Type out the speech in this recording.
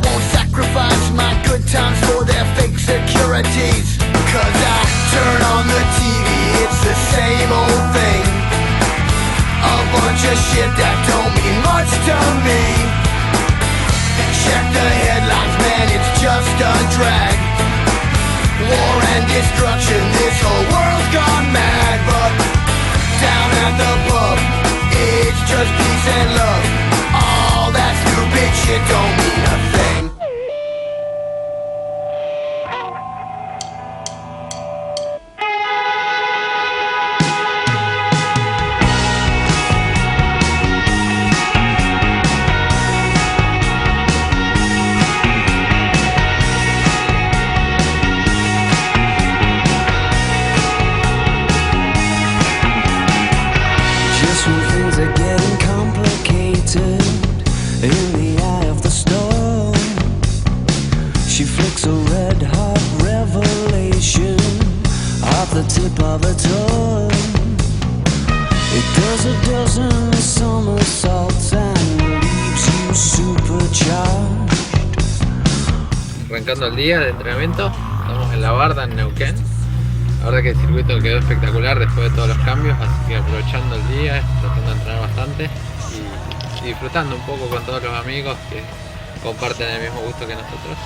won't sacrifice my good times for their fake securities. Cause I turn on the TV, it's the same old thing. A bunch of shit that don't mean much to me. Check the headlines, man, it's just a drag. War and destruction, this whole world's gone mad. But down at the pub, it's just peace and love. All that stupid shit don't mean a thing. In the eye of the storm, she flicks a red hot revelation off the tip of her tongue. It does a dozen somersaults and leaves you supercharged. Arrancando el día de entrenamiento, estamos en la barda en Neuquén. La verdad que el circuito quedó espectacular después de todos los cambios, así que aprovechando el día, tratando de entrenar bastante y disfrutando un poco con todos los amigos que comparten el mismo gusto que nosotros.